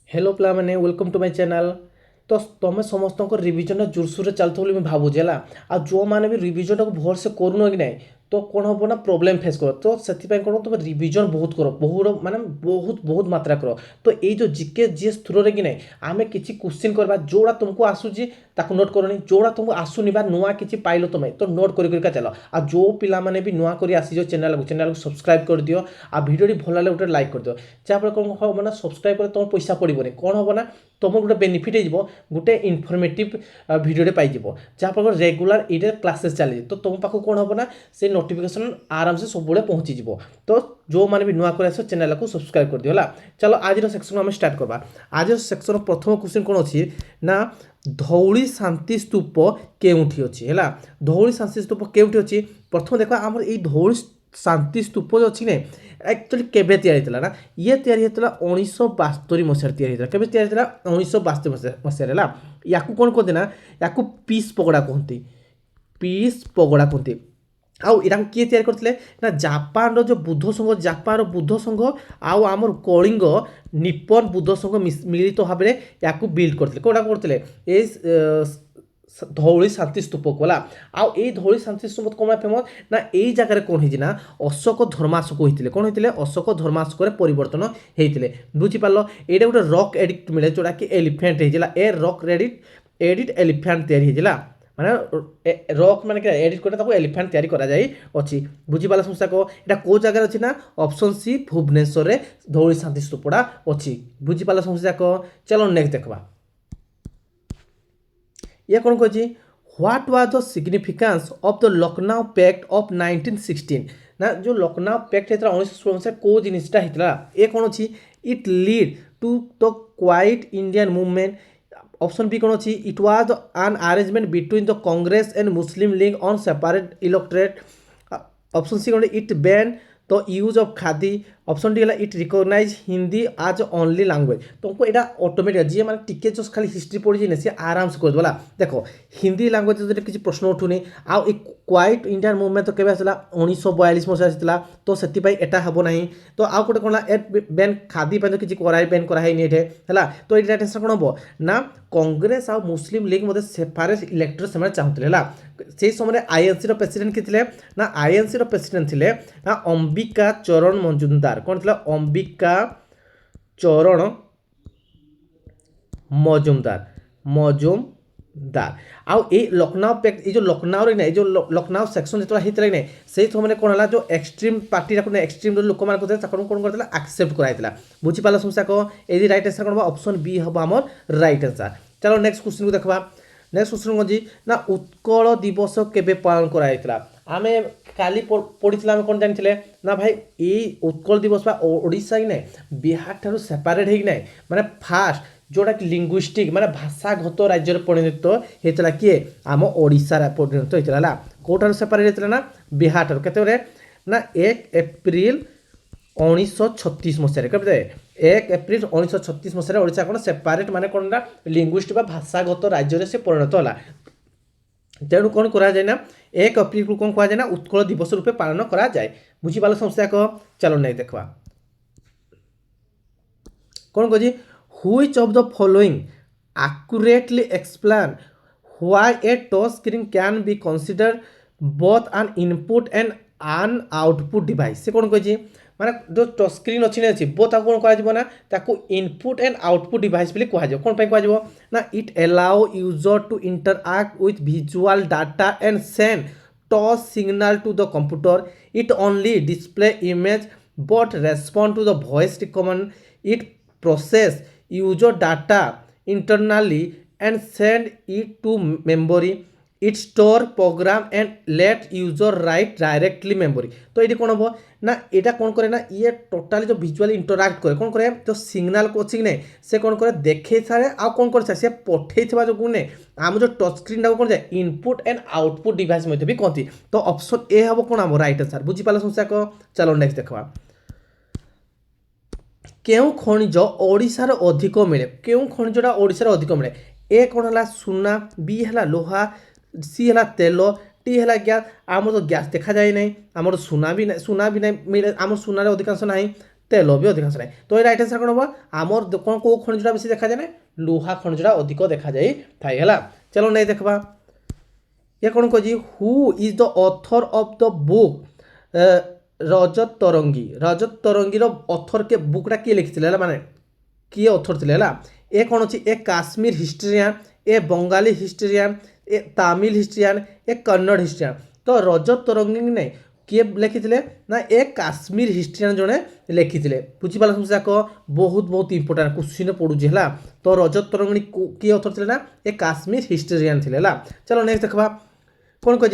Hello पिला मैंने welcome to my channel. तो तुम समस्त रिविजन जोरसोर चलता बोली भावुचे है आ जो मैंने भी रिविजन को भल से करून कि ना तो कौन हम ना प्रोब्लेम फेस कर तो से कौन तुम रिविजन बहुत कर बहुत माने बहुत बहुत मात्रा कर। तो ये जो जिके जीएस थ्रू कि ना आम किसी क्वेश्चन करवा जोड़ा तुमको आसूची ताको नोट करनी जोड़ा तुमको आसुनि नुआ किसी पाइल तुम तो नोट कर चल आ जो पिला माने भी नुआ कर आसी चैनल को सब्सक्राइब कर दियो आ भिडियो भल लगे गोटे लाइक कर दियो जहाँफल कौन हम ना सब्सक्राइब कर तुम पैसा पड़ोनी कौन हम ना तुमको गोटे बेनिफिट हो गोटे इनफर्मेटिव भिडियो पाइज जहाँफल रेगुलर ये क्लासेस चली तो तुम पाख कौन हम ना से नोटिफिकेशन आराम से सब पहुँची तो जो मैंने भी नुआ कर आस चैनल को सब्सक्राइब कर दियो चलो आज सेक्शन आम स्टार्ट करवा। आज सेक्शन प्रथम क्वेश्चन कौन अच्छी ना धौली शांति स्तूप केउठी अच्छी है धौली शांति स्तूप केउठी अच्छी प्रथम देखा आम ये धौली शांति स्तूप जो अच्छी ना एक्चुअली केबे तैयारी ना ये तैयारी होता 1972 मसीह तैयारी केबे तैयारी 1972 मसीह या कौन कहते ना या पीस पगड़ा कहते पीस पगड़ा कहते आउ यहाँ किए तैयारी करते ना जापान जो बुद्ध संघ जापान बुद्ध संघ आउ आमर कलिंग निप्पन बुद्ध संघ मिलित भाव में या बिल्ड करते कौटा करते धौली शांति स्तूप गला आउ ये धौली शांति स्तूप कौन फेमस ना यही जगह कौन है अशोक धर्माशोक होते कौन होते अशोक धर्माशोक परिवर्तन होते बुझीपार ये गोटे रॉक एडिक्ट मिले जोटा कि एलिफेंट होता ए रॉक एडिट एलिफेंट या माने रॉक माने क्या एडिट करते एलिफेंट तैयारी करा जाई अछि बुझीपाला समस्या को एटा को जगह अछि ना ऑप्शन सी भुवनेश्वर रे धौली शांति स्तूपड़ा अछि बुझीपाला समस्या को चलो नेक्स्ट देखबा। ये कौन कह what was the significance of the Lucknow pact of 1916 ना जो लखनऊ पैक्ट होता 1916 को जिनिसटा होता ये कौन अच्छी it lead to the quit Indian movement option B कौन अच्छी it was an arrangement between the Congress and Muslim League on separate electorate option C कौन it ban the use of khadi option D है it recognise Hindi as only language तुमको यहाँ automatic जी मैंने टिके जो खाली हिस्ट्री पढ़ी सी आराम से करदेला देखो हिंदी लैंग्वेज किसी प्रश्न उठुनी आउ क्वाइट इंडियन मूवमेंट तो केवे आसला 1942 मसीहा आसाला तो से हम ना तो आउ गोटे कौन बैन खादी तो किसी कराई बैन कराई है तो ये टेंशन कौन हम ना कांग्रेस आ मुस्लिम लीग मध्य सेपारेट इलेक्टर से चाहते से समय आईएनसी प्रेसिडेंट किए ना आईएनसी प्रेसिडेंट थे ना अंबिका चरण मजुमदार कौन थी अंबिका चरण मजुमदार आउ ये लखनऊ पैक्ट ये जो लखनऊ ना जो लखनऊ सेक्शन जो होता है ना से समय कौन है जो एक्सट्रीम पार्टी एक्सट्रीम लोक मैंने कौन करता एक्सेप्ट कराइला बुझीपाल समस्या को ये रईट आंसर कौन ऑप्शन बी हम आम रईट आंसर। चलो नेक्स्ट क्वेश्चन को देखा नेक्स्ट क्वेश्चन कौन ना उत्कल दिवस केबे पालन कराइला आम काली पढ़ी कौन जानी ना भाई ये उत्कल दिवस ओडिशा ही ना बिहार ठार सेपारेट होना माने फास्ट जोटा कि लिंग्विस्टिक माने भाषागत राज्य परिणत होता किए आम ओडिशा परिणत होता है कौटार सेपारेट होता ना बिहार ठार के ना 1 एप्रिल 1936 मसीह 1 एप्रिल 1936 मसीह ओडिशा कौन सेपारेट माने कौन लिंग्विस्ट भाषागत राज्य से परिणत है तेणु कौन करा जाए ना 1 एप्रिल को कौन कहा जाए ना उत्कल दिवस रूपे पालन करा जाए बुझीपाल समस्या को चलो नहीं देखा कौन कह which of the following accurately explain why a touch screen can be consider both N input and an output device से कौन कह माने जो टच स्क्रीन अच्छी नहीं अच्छी बोथ कौन कह ना ताको इनपुट एंड आउटपुट डिवाइस बोली कह कौन कह ना it allow user to interact with visual data and send touch signal to the computer it only display image but respond to the voice recommend it process user data internally and send it to memory it store program and let user write directly memory तो ये कौन हम ना यहाँ कौन करे ना ये टोटाली जो विजुअली इंटराक्ट करे कौन करे जो सिग्नल को अच्छी नहीं से कौन करे देखे सारे आ कौन कर से पठे जो गुण आम जो टच स्क्रीन कौन जाए इनपुट एंड आउटपुट डिवाइस भी कहती तो ऑप्शन ए हम कौन आम राइट आंसर बुझीपाल समस्या को चलो नेक्स्ट देखा केउ खनिज ओडिशार अधिक मिले केउ खनिजटा ओडिशार अधिक मिले ए कौन है सुना बी है लोहा सी है तेल टी है गैस आम तो गैस देखा जाए ना आम सुना भी नहीं मिले आम सुनार अधिकांश ना তেল বি অধিকাংশ নাই। তো এই রাইট আনসার কোন হব আমার কোন কেউ খনিজটা বেশি দেখা যায় না লুহা খনিজটা অধিক দেখা যাই থাকে হলা। চলো নেই দেখবা ये कौन कह who is the author of the book Rajat Tarangi. Rajat Tarangi author के बुकटा किए लिखी माने किए ऑथर थे ए कौन अच्छी ए काश्मीर हिस्ट्रियान ए बंगाली हिस्ट्रियान ए तमिल हिस्ट्रियान ए कन्नड़ हिस्ट्रियान। तो रजत तरंगी नहीं किए लिखी ना ए काश्मीर हिस्ट्रियान जड़े लिखी बुझीपाल समझाक बहुत बहुत इंपोर्टाट क्वेश्चन पड़ूसी है। तो रजत तरंगी किए ऑथर थे ना ए काश्मीर हिस्ट्रियान थे। चलो नेक्स्ट देखा कौन कह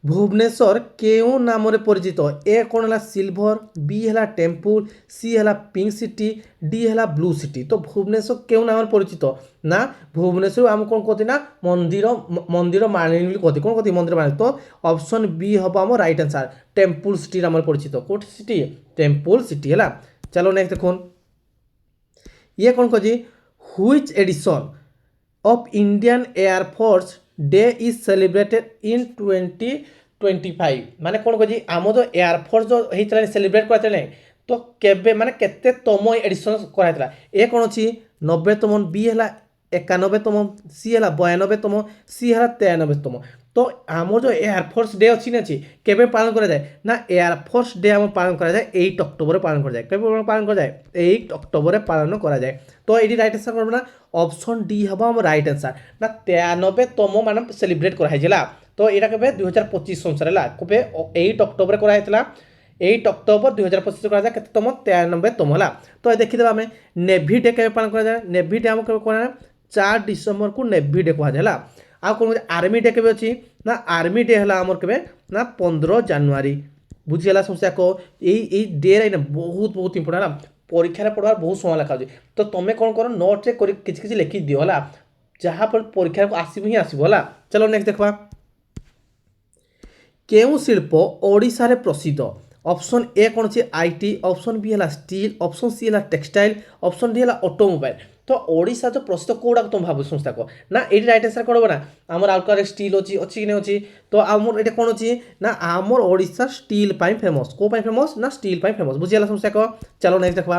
भुवनेश्वर क्यों नाम परिचित ए कौन है सिल्वर बी है टेम्पल सी है पिंक सिटी डी है ब्लू सिटी। तो भुवनेश्वर क्यों नाम परिचित ना भुवनेश्वर आम कौन कहते ना मंदिर मंदिर मालिनी कहते कौन कहते मंदिर मालिनी। तो ऑप्शन बी हम आम राइट आंसर टेम्पल सिटी नाम परिचित कौट सिटी टेम्पल सिटी है। चलो नेक्स्ट देखो ये कौन कह which edition of Indian air force day is celebrated in 2025 माने कौन कह आम जो एयरफोर्स जो होता सेलिब्रेट कराइले तो केबे माने केते तम एडिशन कराइला ए कौन अच्छी 90तम बी है 91तम सी है 92तम सी है 93तम। तो आम जो एयरफोर्स डे अच्छी ना केबे पालन करा जाए ना एयरफोर्स डे आम पालन करा जाए 8 अक्टोबर पालन करा जाए केबे पालन करा जाए 8 अक्टोबर पालन करा जाए। तो ये राइट आंसर करब ना ऑप्शन डी हम आम राइट आंसर ना 93तम मान सेलिब्रेट कराइला। तो यहाँ के 2025 अनुसार है कबे 8 अक्टोबर कराइला 8 अक्टोबर 2025 करा 93तम है। तो देखीदे आम नेभी डे के पालन करा जाए नेभी डे आम के 4 डिसेम्बर को नेभी डे कहुए। आ कौन आर्मी डे के अच्छी ना आर्मी डे है आमर के ना 15 जनवरी बुझीगला समस्या को यही डे बहुत बहुत इंपोर्टेंट परीक्षा पढ़ार बहुत समय लिखा। तो तुम्हें कौन कर नोट्रे किसी लिखि दियो है जहाँ पर परीक्षा को आसब ही आसब है। चलो नेक्स्ट देखा केउ शिल्प ओडिशा रे प्रसिद्ध ऑप्शन ए कौन अच्छे आईटी ऑप्शन बी है स्टील ऑप्शन सी है टेक्सटाइल ऑप्शन डी है ऑटोमोबाइल। तो ओडिशा जो प्रसिद्ध कौटा तुम भाव संस्था को ना ये राइट आंसर कौन ना आमर आउटकार स्टील अच्छी अच्छी कि नहीं अच्छी। तो आमर ये कौन अच्छी ना आमर ओडिशा स्टील फेमस कौ फेमस ना स्टील फेमस बुझीगला समस्या को। चलो नेक्स्ट देखा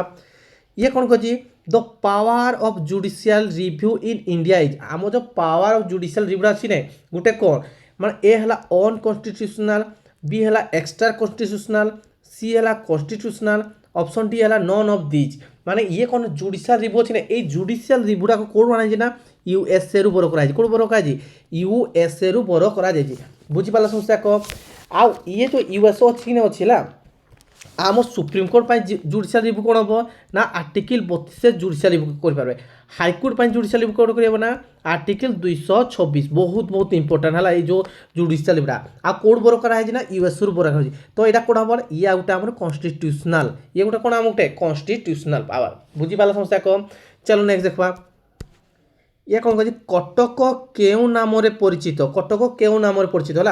ये कौन कह the power of judicial review in India is आम जो पावर ऑफ जुडिशियल रिव्यू अच्छी ना गोटे कौन मान ए है अनकन्स्टिट्यूशनल बी है एक्सट्रा कन्स्टिट्यूशनल सी है कन्स्टिट्यूशनल ऑप्शन डी है नन ऑफ दिज। माने ये कौन जुडिशियल रिव्यू अच्छी ना ये जुडिशियल रिव्यूटा कौन बनाई ना यूएसए रु बर कर कौन बर कर यूएसए रु बर कर बुझीपाल समस्या को। आउ ये जो यूएसए अच्छी ना अच्छी है आम सुप्रीमकोर्ट जुडिशियल रिव्यू कौन हम ना आर्टिकल 32 जुडिशियल रिव्यू करें हाईकोर्ट जुडिशियल रिव्यू कौन कर ना आर्टिकल 226 बहुत बहुत इंपोर्टेंट है ये जो जुडिशियल रिव्यूटा आ कौन बर कराई ना यूएस रु बर कर। तो यहाँ कौन हम ये गोटे आम कन्स्टिट्यूशनल ये गोटे कौन आम गोटे कन्स्टिट्यूशनल पावर बुझीपाल समस्या को। चलो नेक्स्ट देखा ये कौन कह कटक केउ नाम परिचित कटक केउ नाम परिचित है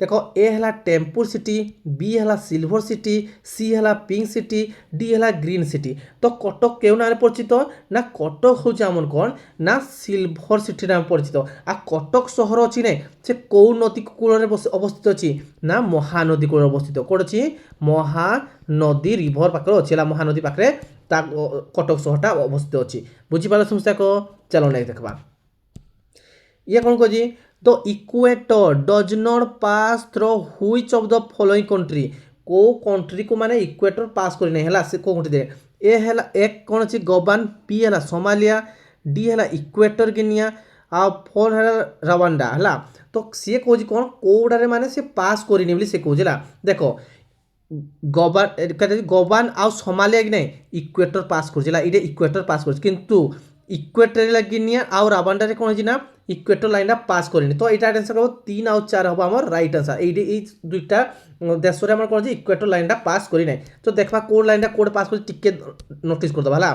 देख ए है टेम्पल सिटी बी है सिल्वर सिटी सी है पिंक सिटी डी है ग्रीन सिटी। तो कटक केउ नाम परिचित ना कटक हूँ आम कौन ना सिल्वर सिटी नाम परिचित आ कटक सहर अच्छी ना से कौ नदी कूल अवस्थित अच्छी ना महानदी कूल अवस्थित कौन अच्छी महानदी रिभर पाखे अच्छी महानदी पाखे कटक सहरटा अवस्थित अच्छी बुझीपाल समस्या को। चलो नेक्स्ट देखा ये कौन कह the equator does not pass through which of the following country को कंट्री को माने इक्वेटर पास कर नहीं है से को कंट्री दे ए है एक कौन अच्छी गबान बी है सोमालिया डी है इक्वेटर गिनिया आ फोर है रवांडा है। तो सी कह कौन कौटारे माने से पास करनी से कहे देख गबान आ सोमालिया कि नहीं इक्वेटर पास कर इक्वेटर पास कर किंतु इक्वेटोरियल गिनिया आउ रावांडा कौन है ना इक्वेटर लाइन पास करनी। तो यहाँ आंसर कह 3 और 4 हम आम राइट आंसर ये दुईटा देश में कौन इक्वेटर लाइन पास करना। तो देखा कौन लाइन कौन पास कर नोटिस करदे है।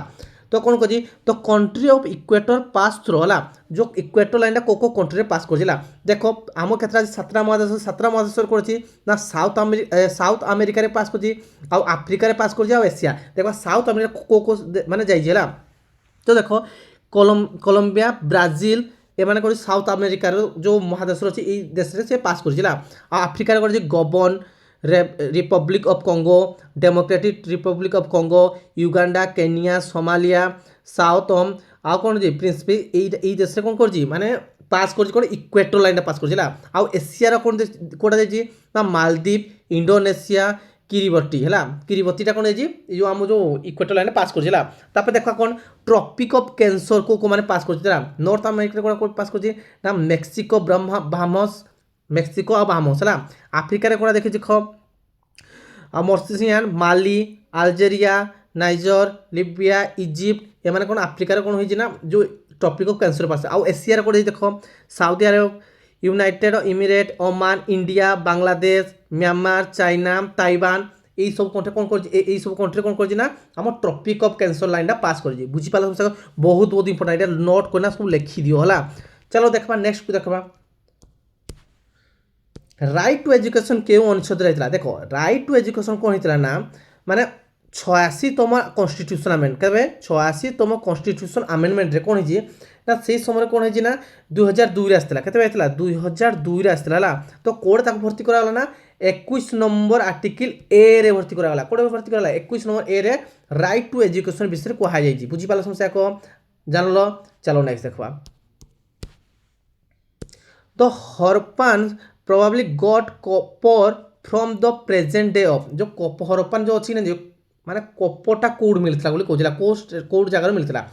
तो कौन कह तो country of equator pass through है जो इक्वेटर लाइन को कंट्री पास कर देख आम क्षेत्र 7टा महादेश कौन ना साउथ अमेरिका पास कर आफ्रिकार पास कर एशिया देख साउथ अमेरिका को माने जाइए। तो देख कोलंबिया ब्राजिल एमाने कौन साउथ अमेरिकार जो महादेश अच्छी देश से पास कर आफ्रिकार कौन Gabon Republic of Congo, Democratic Republic of Congo, Uganda, Kenya, Somalia, ସାଉଥମ୍ ଆଉ କ'ଣ ଯେ ପ୍ରିନ୍ସିପି ଏଇ ଦେଶରେ କ'ଣ କରୁଛି ମାନେ ପାସ୍ କରୁଛି କ'ଣ ଇକ୍ୱେଟର ଲାଇନ୍ଟା ପାସ୍ କରୁଛି ହେଲା। ଆଉ ଏସିଆର କ'ଣ କେଉଁଟା ଯାଇଛି ନା ମାଲଦ୍ୱୀପ, ଇଣ୍ଡୋନେସିଆ, କିରିବତି ହେଲା। କିରିବତିଟା କ'ଣ ହେଇଛି ଏ ଯେଉଁ ଆମ ଯେଉଁ ଇକ୍ୱେଟର ଲାଇନ୍ରେ ପାସ୍ କରୁଛି ହେଲା। ତାପରେ ଦେଖ କ'ଣ ଟ୍ରପିକ୍ ଅଫ୍ କ୍ୟାନ୍ସର କେଉଁ ମାନେ ପାସ୍ କରୁଛି ହେଲା। ନର୍ଥ ଆମେରିକାରେ କ'ଣ ପାସ୍ କରୁଛି ନା ମେକ୍ସିକୋ, ବାହାମସ୍, ମେକ୍ସିକୋ ଆଉ ବାହାମସ୍ ହେଲା। ଆଫ୍ରିକାରେ କ'ଣ ଦେଖିଛି ଖ ଆଉ ମର୍ସିସିଆନ୍, ମାଲି, ଆଲଜେରିଆ, ନାଇଜର, ଲିବିଆ, ଇଜିପ୍ଟ ଏମାନେ କ'ଣ ଆଫ୍ରିକାରେ କ'ଣ ହେଇଛି ନା ଯେଉଁ ଟପିକ୍ ଅଫ୍ କ୍ୟାନ୍ସର ପାସ୍। ଆଉ ଏସିଆରେ କ'ଣ ହେଇଛି ଦେଖ Saudi Arab, United Emirate, Oman, India, Bangladesh, Myanmar, China, Taiwan यही सब कंट्री कौन कर सब कंट्री कौन कर आम ट्रपिक अफ कैंसर लाइन पास कर बुझीपाल बहुत बहुत इंपोर्टेंट ये नोट करना सब लिखि दियो है। चलो देखा नेक्स्ट को देखा राइट टू एजुकेशन क्यों अनुच्छेद रहता देख राइट टू एजुकेशन कौन होता ना माने 86तम कन्स्टिट्यूशन आमेंडमेंट केबे 86तम कन्स्टिट्यूशन आमेंडमेंट रे कौन होई ना से समय कौन होई ना 2002 रे आस्थिला केते आइतला 2002 रे आस्थिला ला तो कोड ताक भर्ती कराला ना 21 नंबर आर्टिकल ए रे भर्ती कराला कोड भर्ती कराला 21 नंबर ए रे राइट टू एजुकेशन विषय कहा जाई बुझी पाला समस्या को जानलो। चलो नेक्स्ट देखबा the Harappan probably got copper from the present day of जो हरप्पन जो अच्छी ना जो माने कॉपरटा कोड मिलता बोली कहला कोड जगह मिलता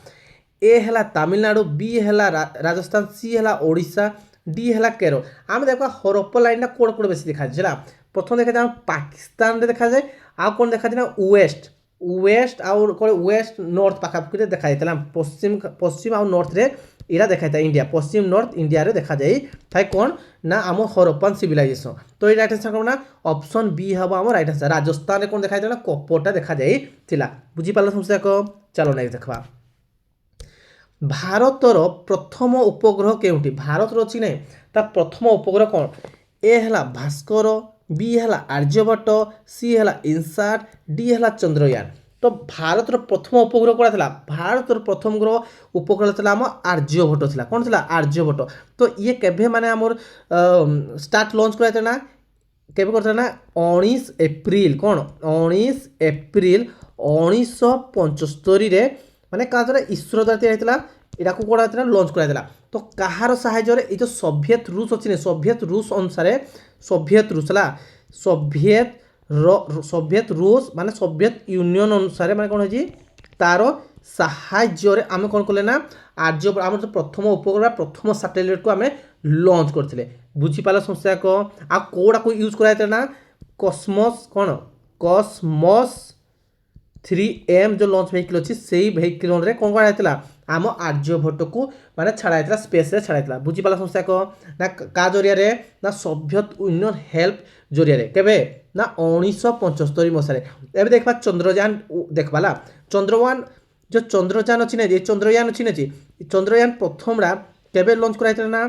ए है तमिलनाडु, बी है राजस्थान, सी है ओडिशा, डी है केरल। आम देखा हरप्पा लाइन कोड कोड बेसी देखा जाए प्रथम देखा जाए पाकिस्तान रे देखा जाए आ कौन देखा जाए ना वेस्ट वेस्ट आउ वेस्ट नॉर्थ पाखापाखि देखा जाता पश्चिम पश्चिम आउ नॉर्थ रे इरा देखा था इंडिया पश्चिम नॉर्थ इंडिया रे देखा जाए थाई कौन ना आम हरप्पन सिविलाइजेशन तो ये राइट आंसर कौन ना ऑप्शन बी हम आम राइट आंसर। राजस्थान रे कौन देखा जाता कॉपरटा देखा जाइला बुझी पाल समस्या को। चलो नेक्स्ट देखा भारतर प्रथम उपग्रह केउंटी भारत अच्छी ना तार प्रथम उपग्रह कौन ए है भास्कर, बी है आर्यभट्ट, सी है इनसाट, डी है चंद्रयान। तो भारतर प्रथम उपग्रह कौन था भारतर प्रथम ग्रह उपग्रह था आम आर्यभट्ट था कौन था आर्यभट्ट। तो ये केभे माने आमर स्टार्ट लॉन्च कराइते ना केबे करता ना 19 एप्रिल कौन 19 एप्रिल 1975 रे माने का द्वारा इसरो द्वारा तैयार होता यहाँ को कौन होता लॉन्च कराइला। तो कहार साहाय्य ये जो सोभियत रूस अच्छी सोभियत रूस अनुसार सोभियत रूस है सोभियत रूस माने सोभियत यूनियन अनुसार माने कौन है तार साहाय्य आम कौन कले ना आर्य आम प्रथम उपग्रह प्रथम सैटेलाइट को आम लॉन्च करते बुझीपाल समस्या को आ कोड़ा को यूज कराइते ना कॉस्मोस कौन कॉस्मोस 3M जो लॉन्च व्हीकल अच्छी से ही व्हीकल रे कौन कराइला आम आर्यभट्ट को माने छाड़ा स्पेस रे छाड़ा बुझीपाला समस्या को ना का जरिया रे ना सोभियत यूनियन हेल्प जरिया रे केबे ना 1975 मसारे एबे देखबा चंद्रयान देखबाला चंद्रयान जो चंद्रयान अच्छी ना चंद्रयान अच्छी ना चंद्रयान प्रथम रा केबे लॉन्च कराइला ना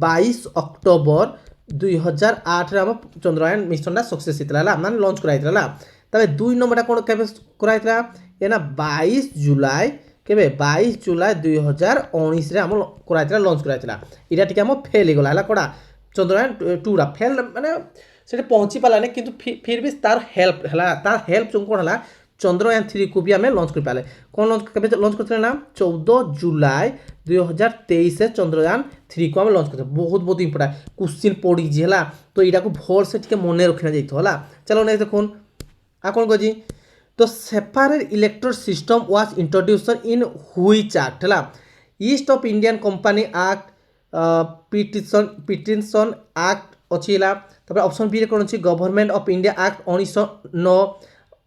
22 अक्टोबर 2008 रे आम चंद्रयान मिशन सक्सेस हितला माने लॉन्च कराइला। तबे 2 नंबर कोन केबे कराइला ए ना 22 जुलाई केबे 22 जुलाई 2019 रे हम कराइला लॉन्च कराइला इरा टिके हम फेल गला हला कोडा चंद्रयान 2 रा फेल माने सेटे पहुंची पाला ने किंतु फिर भी तार हेल्प हला तार हेल्प जो कोन हला चंद्रयान 3 को भी हमें लॉन्च कर पाले कौन लॉन्च केबे लॉन्च करते ना 14 जुलाई 2023 से चंद्रयान 3 को हम लॉन्च करते बहुत बहुत इंपोर्टेंट क्वेश्चन पड़ी जी हला तो इरा को भोर से टिके मने रखना जाइतो हला। चलो नेक्स्ट देखोन आ कौन कजी तो separate electrode system was introduced in which act है east of Indian company act petition act अच्छी है ऑप्शन बी कौन अच्छी गवर्नमेंट ऑफ इंडिया एक्ट 1909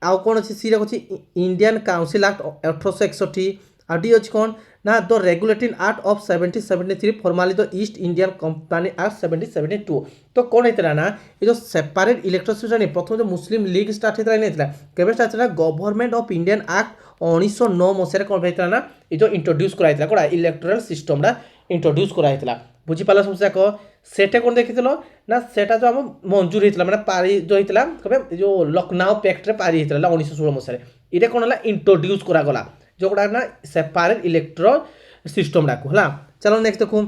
आउ कौन अच्छी सी अच्छी इंडियन काउंसिल एक्ट 1861 आ डी अच्छी कौन ना the regulating act of 1773 formally the east Indian company act 1772। तो कौन होता ना ये जो सेपरेट इलेक्ट्रोसिटी प्रथम जो मुस्लिम लीग स्टार्ट होता नहीं केवल स्टार्ट होता गवर्नमेंट ऑफ इंडियन एक्ट 1909 मसीह कौन होता ना ये जो इंट्रोड्यूस कराइला कौन इलेक्टोरल सिस्टम इंट्रोड्यूस कराइला बुझीपाल समस्या को सेटे कौन देखी ना सेटा जो आम मंजूर होता मैंने पारी जो होता कहे जो लखनऊ पैक्ट पारी होता 1916 मसीह ये कौन है इंट्रोड्यूस करागला जो गुड़ा ना सेपरेट इलेक्ट्रोल सिस्टम डाकू है। चलो नेक्स्ट देखो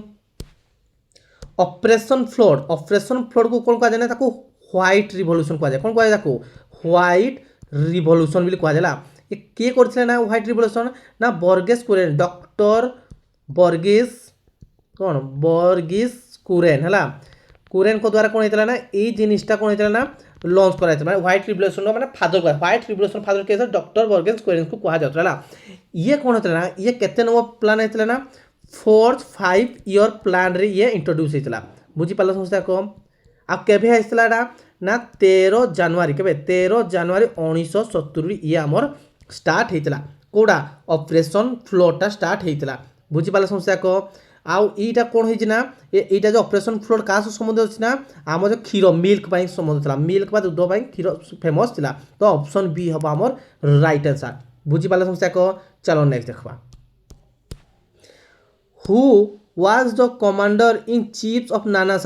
ऑपरेशन फ्लोड को कौन कहा जाए ह्वाइट रिभल्यूशन कहुए कौन कहुए ह्वाइट रिभल्यूशन भी कहुए ये किए करथिले ना ह्वाइट रिभल्यूशन ना बर्गेस कुरेन डॉक्टर बर्गेस कौन बर्गेस कुरेन है कुरेन को द्वारा कौन होता ना ये जिनिसटा कौन होता ना लॉन्च कराई माने व्हाइट रिवोल्यूशन माने फादर कह व्हाइट रिवोल्यूशन फादर के डॉक्टर बर्गेस कुरेन को कहा जाता है ये कौन होता ना ये केते नंबर प्लान होता ना 4th 5 ईयर प्लान रे ये इंट्रोड्यूस होता बुझी पाल समस्या को आ केबे आइसला ना 13 जनवरी केबे 13 जनवरी 1970 ये आमर स्टार्ट होता कोड़ा ऑपरेशन फ्लोटा स्टार्ट होता बुझी पाल समस्या को आउ ईटा कौन होइछि ना एटा जो ऑपरेशन फ्लोट का संबंध अछि ना आम जो क्षीर मिल्क पाई संबंध थला मिल्क बा दूध पाई क्षीर फेमस थिला तो ऑप्शन बी हबो हमर राइट आंसर बुझी पाले समस्या को चलो नेक्स्ट देखबा who was the commander in chief of Nana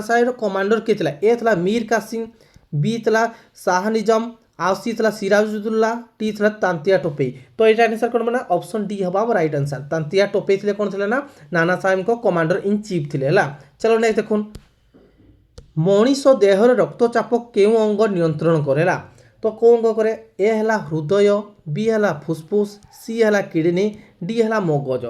Saheb commander के थिला ए थिला मीर कासिम बी थिला शाह निजाम आउ सी थला सिराजुद्दौला टी थला तांतिया टोपे तो ये आंसर कौन बना ऑप्शन डी हबा राइट आंसर तांतिया टोपे थिले कौन थिले ना नाना साहेब को कमांडर इन चीफ थिले हला चलो नेक्स्ट देखुन मनीष देहर रक्तचाप केउ अंग नियंत्रण करेला तो कौन अंग करे ए हला हृदय बी हला फुसफुस सी हला किडनी डी हला मगज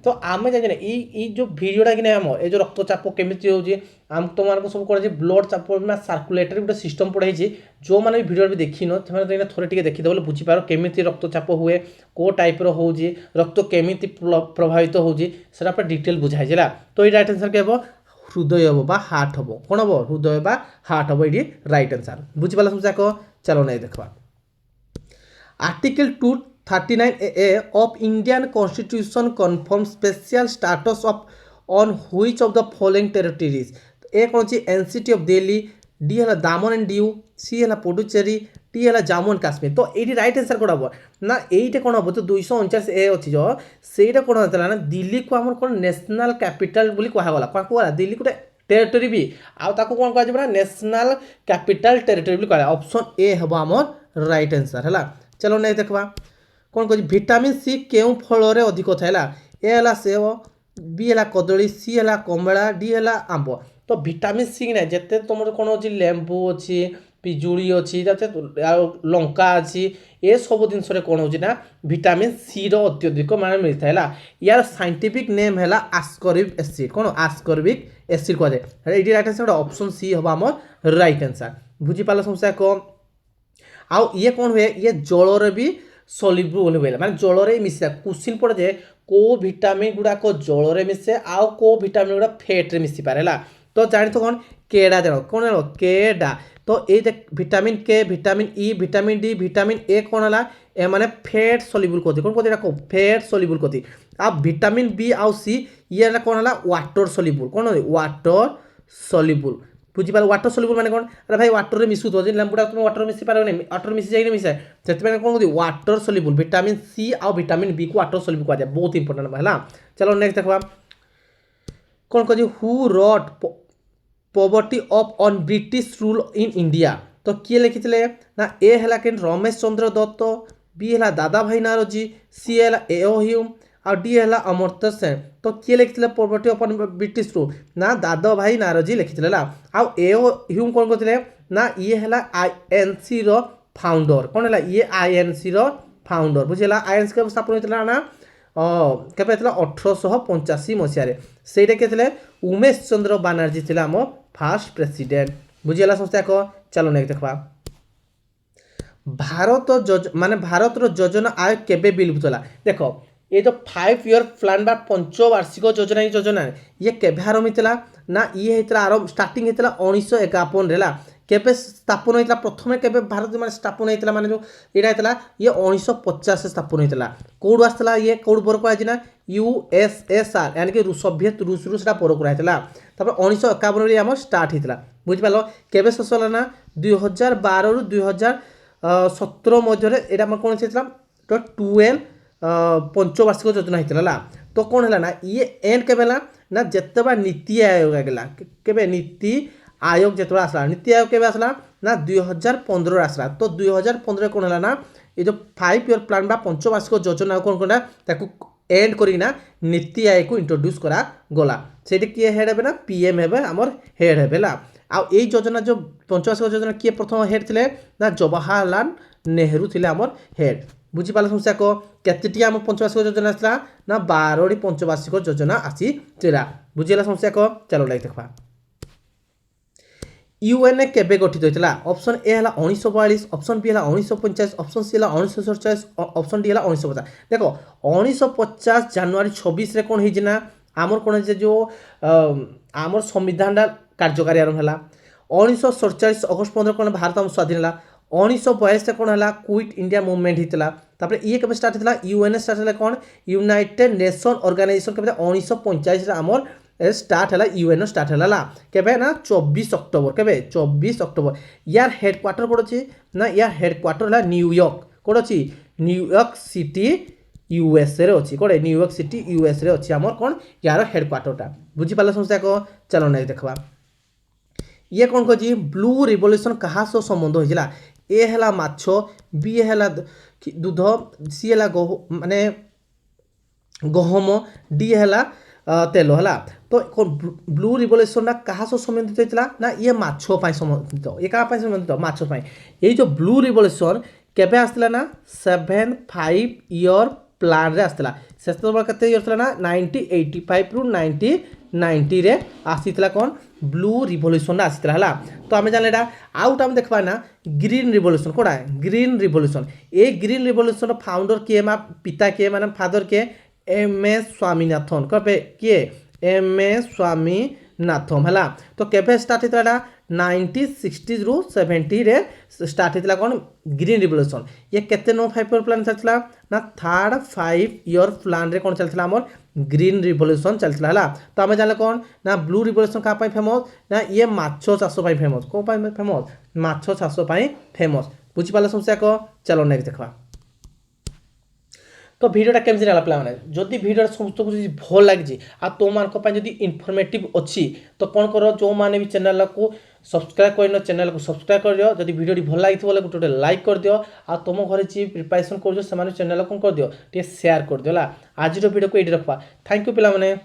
तो आम जाने ये जो भिडियोटा कि आम ये जो रक्तचाप केमी होची आम तुम तो सब कौन ब्लड चाप सर्कुलेटरी गोटे सिस्टम पढ़ाई जो मैंने भिडियो भी देखी न थोड़े टे देखीदे बुझीपार केमी रक्तचाप हुए को टाइप्र हो रक्त केमी प्रभावित होटा डिटेल बुझाई तो ये राइट आंसर के हम हृदय हम बा हार्ट हम कौन हम हृदय बा हार्ट हम ये राइट आंसर बुझीपाल समझा चलो नहीं देखा article 239A of Indian Constitution confirms special status of on which of the following territories ए कौन सी एनसीटी ऑफ दिल्ली डी है दामन एंड दिउ सी है पुडुचेरी टी है जम्मू एंड काश्मीर तो ये राइट आंसर कौन हम ना ये कौन हम तो 239 अच्छी जो सेटा कौन होता ना दिल्ली को आम कौन नेशनल कैपिटल बोली कहगला क्या कहला दिल्ली गोटे टेरिटोरी भी आउ कौन कह नेशनल कैपिटल टेरिटोरी भी कहला ऑप्शन ए हम आमर राइट आंसर है चलो नहीं देखा कौन कह विटामिन सी केउ फल अधिक था ए है सेव बी है कदली सी है कमला डी है आंब तो विटामिन सी ना जिते तुम कौन अच्छी लेंबू अच्छी पिजुड़ी अच्छी लंका अच्छी ये सब जिन कौन होना विटामिन सी अत्यधिक मान मिलता है यार साइंटिफिक नेम है आस्कॉर्बिक एसिड कौन आस्कॉर्बिक एसिड कह जाए ये राइट आंसर ऑप्शन सी हम आम राइट आंसर बुझीपाल समस्या को आउ ये कौन हुए ये जल भी सल्युबल हुए माने जल रे मिसे क्वेश्चन पड़े जे को विटामिन गुड़ाक जल रे मिसे आउ को विटामिन गुड़ा फेट रे मिसी पारे तो जानी तो कौन केडा जान कौन जान केडा तो ये विटामिन के vitamin E vitamin D vitamin A कौन है ए माने फेट सल्युबल कहते कौन कहते फेट सल्युबल कहते अब विटामिन बी आउ सी ये कौन है वाटर सल्युबल कौन वाटर सल्युबल बुझीपार वाटर सल्युबल माने कौन अरे भाई वाटर रे मिसु तो लेंबुटा तुम वाटर मिसी पार नहीं वाटर मिसी जाए मिसाए से कौन कहते वाटर सल्युबल विटामिन सी आउ विटामिन बी को वाटर सल्युबल कह जाए बहुत इंपोर्टेंट है चलो नेक्स्ट देखा कौन कह who rot poverty of on British rule in India तो किए लिखी ना ए है कि रमेश चंद्र दत्त बी है दादा भाई नारोजी सी है एओ ह्यूम आ डी है अमर्त्य सेन तो किए लिखी poverty of on British rule ना दादा भाई नारोजी लिखी आउ एओ ह्यूम कौन कहते ना ये है आईएनसी रो फाउंडर कौन है ये आईएनसी रो फाउंडर बुझेगा आईएनसी के स्थापन होता ना केबे 1885 मसीह से किए उमेश चंद्र बानर्जी थे आम फास्ट प्रेसिडेंट बुझीगला समस्या को चलो नेक्स्ट देखा भारत माने भारत योजना आयोग केबे विलुप्त होला देखो ये जो 5 ईयर प्लान बा पंचवार्षिक योजना ये केबे आरंभ होता ना ये आरंभ स्टार्टिंग होता 1951 रे केबे स्थापन होता प्रथम केबे भारत माने स्थापन होता माने जो यहाँ होता ये 1950 स्थापन होता कौड़ आसला ये कौड़ पर कहना यूएसएसआर यानी कि सोवियत रूस पर कराइला 1951 आम स्टार्ट होता बुझिपाल केबे शेष होला ना 2012 रु 2017 मध्य यहाँ कौन से तो 12 पंचवार्षिक योजना होता तो कौन है ना ये एंड केबे ना जिते नीति आयोग आगला केबे नीति आयोग जो आसला नीति आयोग के आसला ना 2015 आसला तो 2015 कौन है ना ये जो 5 ईयर प्लान बा पंचवार्षिक योजना कौन कौन एंड करना नीति आयोग को इंट्रोड्यूस करा गला से किए हेड हे ना पीएम हे आमर हेड हे ଆଉ ଏଇ ଯୋଜନା ଯେଉଁ ପଞ୍ଚବାର୍ଷିକ ଯୋଜନା କିଏ ପ୍ରଥମ ହେଡ୍ ଥିଲେ ନା ଜବାହରଲାଲ ନେହେରୁ ଥିଲେ ଆମର ହେଡ୍। ବୁଝିପାରିଲ ସମସ୍ୟା କହ କେତେଟି ଆମ ପଞ୍ଚବାର୍ଷିକ ଯୋଜନା ଆସିଲା ନା 12ଟି ପଞ୍ଚବାର୍ଷିକ ଯୋଜନା ଆସିଥିଲା। ବୁଝିଗଲା ସମସ୍ୟା କହ ଚାଲ ଲାଇକ୍ ଦେଖବା। यूएनए केबे गठित होता ऑप्शन ए है 1942 ऑप्शन बी है 1945 ऑप्शन सी है 1947 ऑप्शन डी है 1950। देखो 1950 जनवरी 26 रे कौन होना आमर कौन है जो आमर संविधान कार्यकारी आरंभ है 1947 अगस्त 15 कौन भारत आम स्वाधीन है 1942 कौन है क्विट इंडिया मुवमेंट होता ये केबे स्टार्ट होता यूएनए स्टार्ट है कौन यूनाइटेड नेशन ऑर्गेनाइजेशन केबे 1945 आमर स्टार्ट है यूएनओ स्टार्ट है केबे ना 24 अक्टोबर केबे 24 अक्टोबर यार हेडक्वार्टर कौन अच्छी ना यार हेडक्वार्टर है न्यूयॉर्क कौन अच्छी न्यूयॉर्क सिटी यूएसए रे अच्छी कौन न्यूयॉर्क सिटी यूएस रे अच्छी आमर कौन यार हेडक्वार्टरटा बुझीपार समस्या को चलो ना देखा ये कौन कह ब्लू रिवोल्यूशन क्या सह संबंध होता ए है माछ बी है दूध सी है माने गहम डी है तेल है तो ब्लू रिवोल्यूशन क्या सह संबंधित होता ना ये माछ संबंधित ये क्या संबंधित माछ ये जो ब्लू रिवोल्यूशन केबे आसला ना 75 ईयर प्लान रे आसला से केते ईयर थला ना 1985 रु 1990 रे आसीतला कौन ब्लू रिवोल्यूशन आसीतला हला तो आमे जान एटा आउट हम देखबा ना ग्रीन रिवोल्यूशन कोडा ग्रीन रिवोल्यूशन ए ग्रीन रिवोल्यूशन फाउंडर के मा पिता के माने फादर के एम.एस. स्वामीनाथन कबे किए एम.एस. स्वामीनाथन है तो केबे स्टार्ट होता 1960 रु 70 रे स्टार्ट होता कौन ग्रीन रिवोल्यूशन ये केते नो 5 ईयर प्लान चलता ना थर्ड 5 ईयर प्लान रे कौन चलता आमर ग्रीन रिवोल्यूशन चलता है तो आम जान कौन ना ब्लू रिवोल्यूशन क्या फेमस ना ये माछ चाष फेमस कौ फेमस माछ चाष फेमस बुझीपार समस्या को चलो नेक्स्ट देखा तो भिडियोटा केमती लगा पे जदि भिडियो समस्त भल लगी आ तुम जब इनफर्मेटिव अच्छी तो कौन कर जो मैंने भी चैनल को सब्सक्राइब कर चैनल को सब्सक्राइब कर दियो जब भिडियो भल लगी बोले गोटे लाइक कर दियो आ तुम घर जी प्रिपरेशन कर चैनल कौन कर दियो टे शेयर कर दियो आज भिडियो को ये रखा थैंक यू पे।